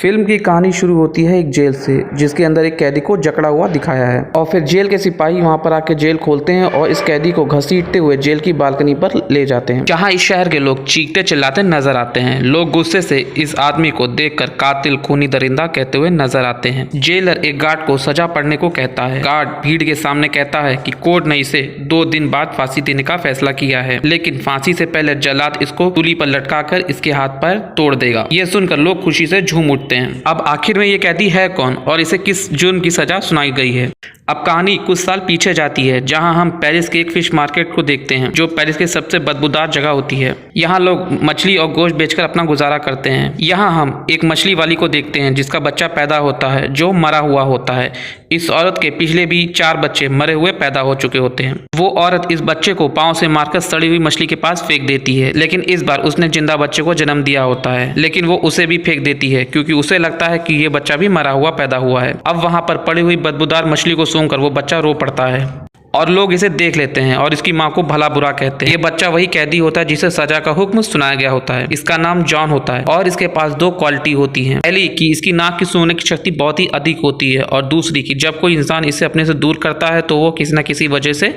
Film की कहानी शुरू होती है एक जेल से, जिसके अंदर एक कैदी को जकड़ा हुआ दिखाया है और फिर जेल के सिपाही वहां पर आके जेल खोलते हैं और इस कैदी को घसीटते हुए जेल की बालकनी पर ले जाते हैं, जहां इस शहर के लोग चीखते चिल्लाते नजर आते हैं। लोग गुस्से से इस आदमी को देखकर कातिल खूनी दरिंदा कहते हुए नजर आते हैं। जेलर एक गार्ड को सजा पड़ने को कहता है। गार्ड भीड़ के सामने कहता है कि कोर्ट ने इसे 2 दिन बाद फांसी देने का फैसला किया है, लेकिन फांसी से पहले जल्लाद इसको सूली पर लटकाकर इसके हाथ पर तोड़ देगा। ये सुनकर लोग खुशी से झूम उठते हैं। अब आखिर में ये कैदी है कौन और इसे किस जुर्म की सजा सुनाई गई है? अब कहानी कुछ साल पीछे जाती है, जहां हम पेरिस के एक फिश मार्केट को देखते हैं, जो पेरिस की सबसे बदबूदार जगह होती है। यहाँ लोग मछली और गोश्त बेचकर अपना गुजारा करते हैं। यहाँ हम एक मछली वाली को देखते हैं जिसका बच्चा पैदा होता है जो मरा हुआ होता है। इस औरत के पिछले भी 4 बच्चे मरे हुए पैदा हो चुके होते हैं। वो औरत इस बच्चे को पांव से मारकर सड़ी हुई मछली के पास फेंक देती है, लेकिन इस बार उसने जिंदा बच्चे को जन्म दिया होता है, लेकिन वो उसे भी फेंक देती है क्योंकि उसे लगता है कि ये बच्चा भी मरा हुआ पैदा हुआ है। अब वहां पर पड़ी हुई बदबूदार मछली को सूंघकर वो बच्चा रो पड़ता है और लोग इसे देख लेते हैं और इसकी माँ को भला बुरा कहते हैं। ये बच्चा वही कैदी होता है जिसे सजा का हुक्म सुनाया गया होता है। इसका नाम जॉन होता है और इसके पास 2 क्वालिटी होती हैं। पहली कि इसकी नाक की सूंघने की शक्ति बहुत ही अधिक होती है और दूसरी कि जब कोई इंसान इसे अपने से दूर करता है तो वो किसी न किसी वजह से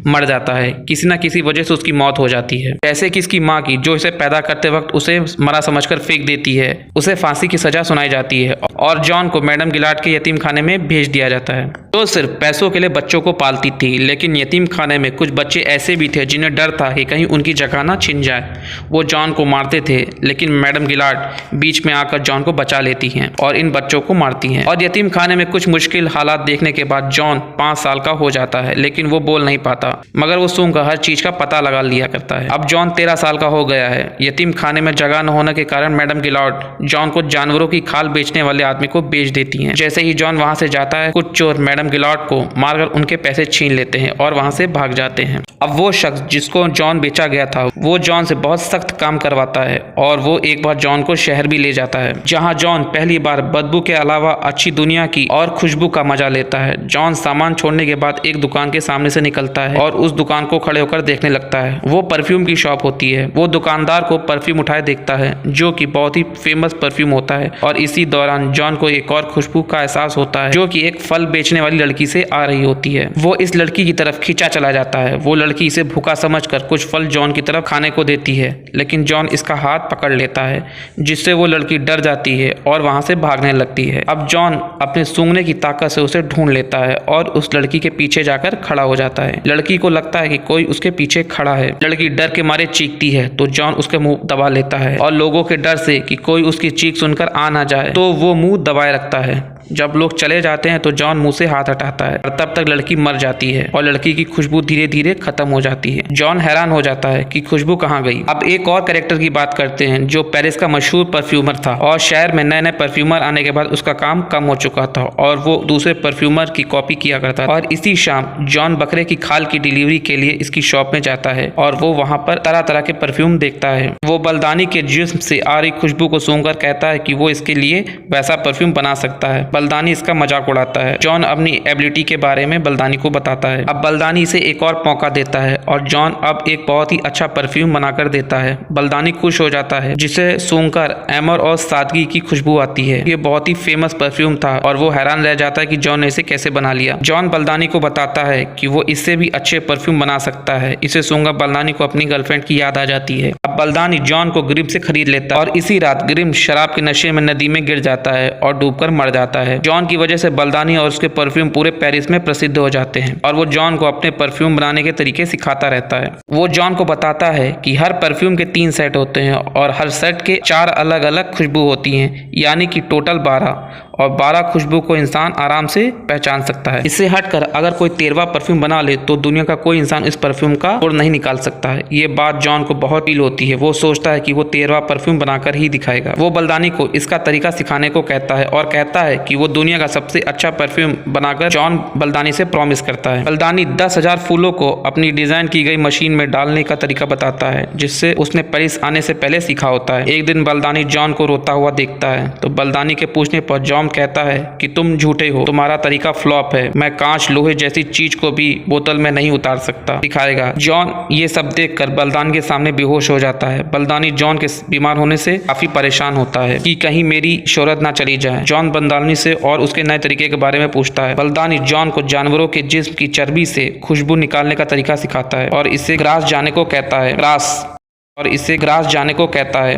मर जाता है, किसी न किसी वजह से उसकी मौत हो जाती है। जैसे कि इसकी माँ की, जो इसे पैदा करते वक्त उसे मरा समझकर फेंक देती है, उसे फांसी की सजा सुनाई जाती है और जॉन को मैडम गिलार्ड के यतीम खाने में भेज दिया जाता है। तो सिर्फ पैसों के लिए बच्चों को पालती थी, लेकिन यतीम खाने में कुछ बच्चे ऐसे भी थे जिन्हें डर था कि कहीं उनकी जगह ना छिन जाए। वो जॉन को मारते थे, लेकिन मैडम गिलार्ड बीच में आकर जॉन को बचा लेती हैं और इन बच्चों को मारती हैं। और यतीम खाने में कुछ मुश्किल हालात देखने के बाद जॉन 5 साल का हो जाता है, लेकिन वो बोल नहीं पाता, मगर वो सूंघकर हर चीज का पता लगा लिया करता है। अब जॉन 13 साल का हो गया है। यतीम खाने में जगह न होने के कारण मैडम गिलार्ड जॉन को जानवरों की खाल बेचने वाले आदमी को बेच देती हैं। जैसे ही जॉन वहां से जाता है, कुछ चोर मैडम गिलार्ड को मारकर उनके पैसे छीन लेते हैं और वहां से भाग जाते हैं। अब वो शख्स जिसको जॉन बेचा गया था, वो जॉन से बहुत सख्त काम करवाता है और वो एक बार जॉन को शहर भी ले जाता है, जहां जॉन पहली बार बदबू के अलावा अच्छी दुनिया की और खुशबू का मजा लेता है। जॉन सामान छोड़ने के बाद एक दुकान के सामने से निकलता है और उस दुकान को खड़े होकर देखने लगता है। वो परफ्यूम की शॉप होती है। वो दुकानदार को परफ्यूम उठाए देखता है, जो कि बहुत ही फेमस परफ्यूम होता है, और इसी दौरान जॉन को एक और खुशबू का एहसास होता है, जो कि एक फल बेचने वाली लड़की से आ रही होती है। वो इस लड़की की तरफ खींचा चला जाता है। वो लड़की इसे भूखा समझकर कुछ फल जॉन की तरफ खाने को देती है, लेकिन जॉन इसका हाथ पकड़ लेता है, जिससे वो लड़की डर जाती है और वहां से भागने लगती है। अब जॉन अपने सूंघने की ताकत से उसे ढूंढ लेता है और उस लड़की के पीछे जाकर खड़ा हो जाता है। लड़की को लगता है कि कोई उसके पीछे खड़ा है। लड़की डर के मारे चीखती है तो जॉन उसके मुंह दबा लेता है और लोगों के डर से कि कोई उसकी चीख सुनकर आ ना जाए तो वो मुंह दबाए रखता है। जब लोग चले जाते हैं तो जॉन मुंह से हाथ हटाता है और तब तक लड़की मर जाती है और लड़की की खुशबू धीरे धीरे खत्म हो जाती है। जॉन हैरान हो जाता है कि खुशबू कहाँ गई। अब एक और कैरेक्टर की बात करते हैं, जो पेरिस का मशहूर परफ्यूमर था और शहर में नए नए परफ्यूमर आने के बाद उसका काम कम हो चुका था और वो दूसरे परफ्यूमर की कॉपी किया करता था। और इसी शाम जॉन बकरे की खाल की डिलीवरी के लिए इसकी शॉप में जाता है और वो वहां पर तरह तरह के परफ्यूम देखता है। वो बलदानी के जिस्म से आ रही खुशबू को सूंघकर कहता है कि वो इसके लिए वैसा परफ्यूम बना सकता है। बलदानी इसका मजाक उड़ाता है। जॉन अपनी एबिलिटी के बारे में बलदानी को बताता है। अब बलदानी इसे एक और मौका देता है और जॉन अब एक बहुत ही अच्छा परफ्यूम बनाकर देता है। बलदानी खुश हो जाता है, जिसे सूंघकर अमर और सादगी की खुशबू आती है। ये बहुत ही फेमस परफ्यूम था और वो हैरान रह जाता है कि जॉन ने इसे कैसे बना लिया। जॉन बलदानी को बताता है कि वो इससे भी अच्छे परफ्यूम बना सकता है। इसे सूंघकर बलदानी को अपनी गर्लफ्रेंड की याद आ जाती है। अब बलदानी जॉन को ग्रिम से खरीद लेता है और इसी रात ग्रिम शराब के नशे में नदी में गिर जाता है और डूबकर मर जाता है। जॉन की वजह से बलदानी और उसके परफ्यूम पूरे पेरिस में प्रसिद्ध हो जाते हैं और वो जॉन को अपने परफ्यूम बनाने के तरीके सिखाता रहता है। वो जॉन को बताता है कि हर परफ्यूम के 3 सेट होते हैं और हर सेट के 4 अलग अलग खुशबू होती हैं, यानी कि टोटल 12, और 12 खुशबू को इंसान आराम से पहचान सकता है। इससे हटकर अगर कोई 13वां परफ्यूम बना ले तो दुनिया का कोई इंसान इस परफ्यूम का और नहीं निकाल सकता है। ये बात जॉन को बहुत फील होती है। वो सोचता है कि वो 13वां परफ्यूम बनाकर ही दिखाएगा। वो बलदानी को इसका तरीका सिखाने को कहता है और कहता है कि वो दुनिया का सबसे अच्छा परफ्यूम बनाकर जॉन बलदानी से प्रॉमिस करता है। बलदानी 10,000 फूलों को अपनी डिजाइन की गई मशीन में डालने का तरीका बताता है, जिससे उसने पेरिस आने से पहले सीखा होता है। एक दिन बलदानी जॉन को रोता हुआ देखता है तो बलदानी के पूछने पर जॉन जॉन कहता है कि तुम झूठे हो, तुम्हारा तरीका फ्लॉप है, मैं कांच लोहे जैसी चीज को भी बोतल में नहीं उतार सकता दिखाएगा। जॉन ये सब देखकर बलदानी के सामने बेहोश हो जाता है। बलदानी जॉन के बीमार होने से काफी परेशान होता है कि कहीं मेरी शोहरत ना चली जाए। जॉन बलदानी से और उसके नए तरीके के बारे में पूछता है। बलदानी जॉन को जानवरों के जिस्म की चर्बी से खुशबू निकालने का तरीका सिखाता है और इससे ग्रास जाने को कहता है।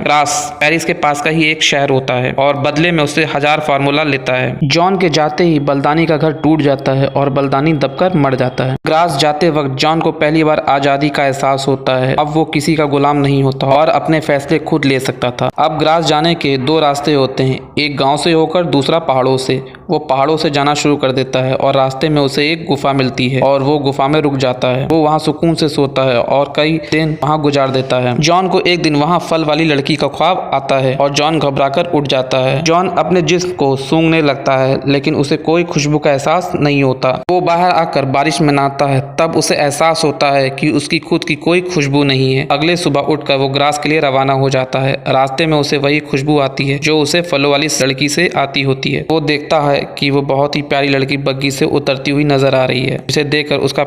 ग्रास पेरिस के पास का ही एक शहर होता है और बदले में उससे 1000 फार्मूला लेता है। जॉन के जाते ही बलदानी का घर टूट जाता है और बलदानी दबकर मर जाता है। ग्रास जाते वक्त जॉन को पहली बार आजादी का एहसास होता है। अब वो किसी का गुलाम नहीं होता और अपने फैसले खुद ले सकता था। अब ग्रास जाने के 2 रास्ते होते हैं, एक गाँव से होकर दूसरा पहाड़ों से। वो पहाड़ों से जाना शुरू कर देता है और रास्ते में उसे एक गुफा मिलती है और वो गुफा में रुक जाता है। वो वहाँ सुकून से सोता है और कई दिन वहाँ गुजार देता है। जॉन को एक दिन वहाँ फल वाली लड़की का ख्वाब आता है और जॉन घबराकर उठ जाता है। जॉन अपने जिस्म को सूंघने लगता है लेकिन उसे कोई खुशबू का एहसास नहीं होता। वो बाहर आकर बारिश में नहाता है, तब उसे एहसास होता है कि उसकी खुद की कोई खुशबू नहीं है। अगले सुबह उठकर वो ग्रास के लिए रवाना हो जाता है। रास्ते में उसे वही खुशबू आती है जो उसे फलों वाली लड़की से आती होती है। वो देखता है कि वो बहुत ही प्यारी लड़की बग्गी से उतरती हुई नजर आ रही है, जिसे देखकर उसका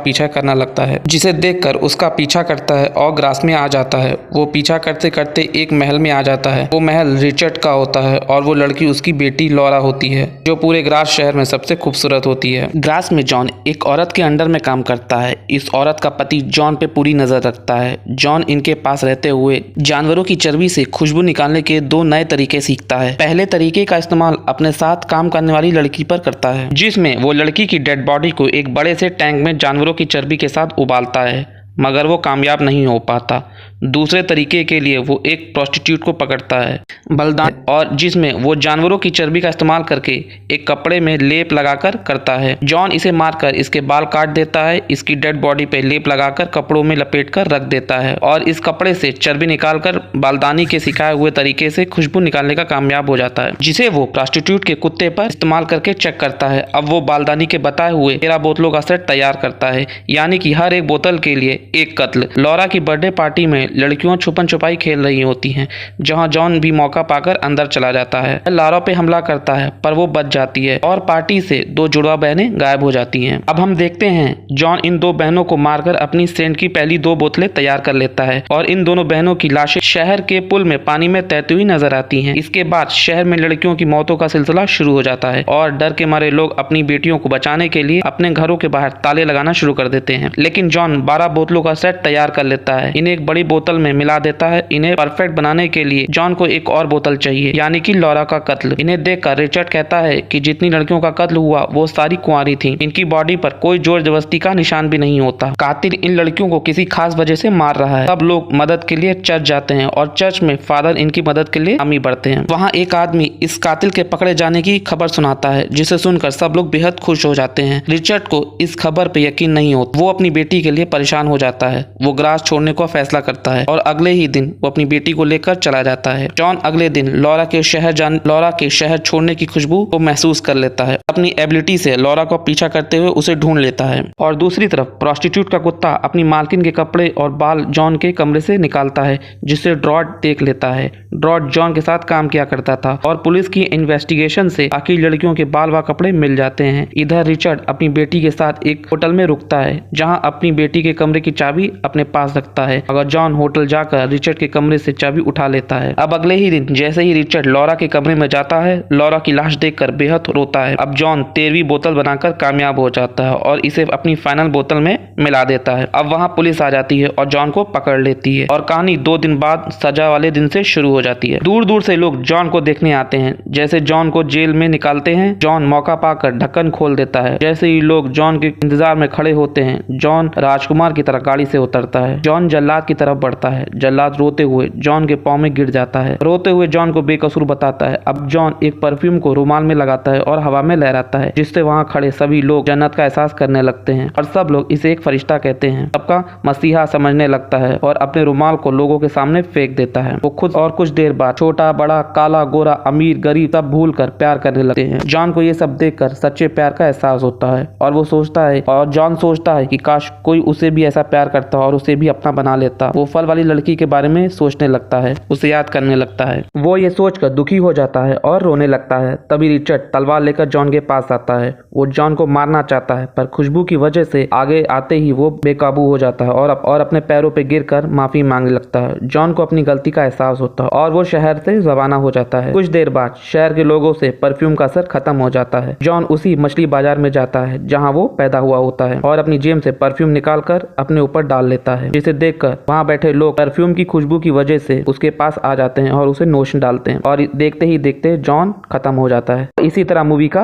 पीछा करता है और ग्रास में आ जाता है। वो पीछा करते करते एक महल में आ जाता है। वो महल रिचर्ड का होता है और वो लड़की उसकी बेटी लॉरा होती है, जो पूरे ग्रास शहर में सबसे खूबसूरत होती है। ग्रास में जॉन एक औरत के अंडर में काम करता है। इस औरत का पति जॉन पे पूरी नजर रखता है। जॉन इनके पास रहते हुए जानवरों की चर्बी से खुशबू निकालने के 2 नए तरीके सीखता है। पहले तरीके का इस्तेमाल अपने साथ काम करने वाली लड़की पर करता है, जिसमें वो लड़की की डेड बॉडी को एक बड़े से टैंक में जानवरों की चर्बी के साथ उबालता है, मगर वो कामयाब नहीं हो पाता। दूसरे तरीके के लिए वो एक प्रोस्टिट्यूट को पकड़ता है बलदानी, और जिसमें वो जानवरों की चर्बी का इस्तेमाल करके एक कपड़े में लेप लगाकर करता है। जॉन इसे मारकर इसके बाल काट देता है, इसकी डेड बॉडी पे लेप लगाकर कपड़ों में लपेटकर रख देता है और इस कपड़े से चर्बी निकालकर बलदानी के सिखाए हुए तरीके से खुशबू निकालने का कामयाब हो जाता है, जिसे वो प्रोस्टिट्यूट के कुत्ते पर इस्तेमाल करके चेक करता है। अब वो बलदानी के बताए हुए 13 बोतलों का सेट तैयार करता है, यानी कि हर एक बोतल के लिए एक कत्ल। लॉरा की बर्थडे पार्टी में लड़कियां छुपन छुपाई खेल रही होती हैं, जहां जॉन भी मौका पाकर अंदर चला जाता है। लॉरा पे हमला करता है पर वो बच जाती है और पार्टी से 2 जुड़वा बहनें गायब हो जाती हैं। अब हम देखते हैं जॉन इन 2 बहनों को मारकर अपनी सेंट की पहली 2 बोतलें तैयार कर लेता है और इन दोनों बहनों की लाशें शहर के पुल में पानी में तैरती हुई नजर आती हैं। इसके बाद शहर में लड़कियों की मौतों का सिलसिला शुरू हो जाता है और डर के मारे लोग अपनी बेटियों को बचाने के लिए अपने घरों के बाहर ताले लगाना शुरू कर देते हैं। लेकिन जॉन 12 बोतलों का सेट तैयार कर लेता है, इन्हें एक बड़ी बोतल में मिला देता है। इन्हें परफेक्ट बनाने के लिए जॉन को एक और बोतल चाहिए, यानी कि लॉरा का कत्ल। इन्हें देखकर रिचर्ड कहता है कि जितनी लड़कियों का कत्ल हुआ वो सारी कुंवारी थी, इनकी बॉडी पर कोई जोर जबरदस्ती का निशान भी नहीं होता। कातिल इन लड़कियों को किसी खास वजह से मार रहा है। सब लोग मदद के लिए चर्च जाते हैं और चर्च में फादर इनकी मदद के लिए आमी बढ़ते हैं। वहाँ एक आदमी इस कातिल के पकड़े जाने की खबर सुनाता है, जिसे सुनकर सब लोग बेहद खुश हो जाते हैं। रिचर्ड को इस खबर पे यकीन नहीं होता। वो अपनी बेटी के लिए परेशान हो जाता है। वो ग्रास छोड़ने का फैसला करता है और अगले ही दिन वो अपनी बेटी को लेकर चला जाता है। जॉन अगले दिन लॉरा के शहर छोड़ने की खुशबू को महसूस कर लेता है। अपनी एबिलिटी से लॉरा को पीछा करते हुए उसे ढूंढ लेता है और दूसरी तरफ प्रोस्टिट्यूट का कुत्ता अपनी मालकिन के कपड़े और बाल जॉन के कमरे से निकालता है, जिसे ड्रॉड देख लेता है। ड्रॉड जॉन के साथ काम किया करता था और पुलिस की इन्वेस्टिगेशन से बाकी लड़कियों के बाल व कपड़े मिल जाते हैं। इधर रिचर्ड अपनी बेटी के साथ एक होटल में रुकता है, जहां अपनी बेटी के कमरे की चाबी अपने पास रखता है, मगर जॉन होटल जाकर रिचर्ड के कमरे से चाबी उठा लेता है। अब अगले ही दिन जैसे ही रिचर्ड लॉरा के कमरे में जाता है, लॉरा की लाश देखकर बेहद रोता है। अब जॉन 13वीं बोतल बनाकर कामयाब हो जाता है और इसे अपनी फाइनल बोतल में मिला देता है। अब वहाँ पुलिस आ जाती है और जॉन को पकड़ लेती है और कहानी 2 दिन बाद सजा वाले दिन से शुरू हो जाती है। दूर दूर से लोग जॉन को देखने आते हैं। जैसे जॉन को जेल में निकालते हैं, जॉन मौका पाकर ढक्कन खोल देता है। जैसे ही लोग जॉन के इंतजार में खड़े होते हैं, जॉन राजकुमार की तरह गाड़ी से उतरता है। जॉन जल्लाद की तरफ बढ़ता है। जल्लाद रोते हुए जॉन के पाँव में गिर जाता है। रोते हुए जॉन को बेकसूर बताता है। अब जॉन एक परफ्यूम को रुमाल में लगाता है और हवा में लहराता है, जिससे वहाँ खड़े सभी लोग जन्नत का एहसास करने लगते हैं और सब लोग इसे एक फरिश्ता कहते हैं। सबका मसीहा समझने लगता है और अपने रुमाल को लोगों के सामने फेंक देता है। वो खुद और कुछ देर बाद छोटा बड़ा, काला गोरा, अमीर गरीब सब भूल कर प्यार करने लगते हैं। जॉन को ये सब देखकर सच्चे प्यार का एहसास होता है और जॉन सोचता है कि काश कोई उसे भी ऐसा प्यार करता और उसे भी अपना बना लेता। वो फल वाली लड़की के बारे में सोचने लगता है, उसे याद करने लगता है। वो ये सोचकर दुखी हो जाता है और रोने लगता है। तभी रिचर्ड तलवार लेकर जॉन के पास आता है। वो जॉन को मारना चाहता है, पर खुशबू की वजह से आगे आते ही वो बेकाबू हो जाता है और अपने पैरों पे गिरकर माफी मांगने लगता है। जॉन को अपनी गलती का एहसास होता है और वो शहर से रवाना हो जाता है। कुछ देर बाद शहर के लोगों से परफ्यूम का असर खत्म हो जाता है। जॉन उसी मछली बाजार में जाता है जहाँ वो पैदा हुआ होता है और अपनी जेब से परफ्यूम निकालकर अपने ऊपर डाल लेता है, जिसे देखकर वहाँ बैठे लोग परफ्यूम की खुशबू की वजह से उसके पास आ जाते हैं और उसे नोश डालते हैं और देखते ही देखते जॉन खत्म हो जाता है। इसी तरह मूवी का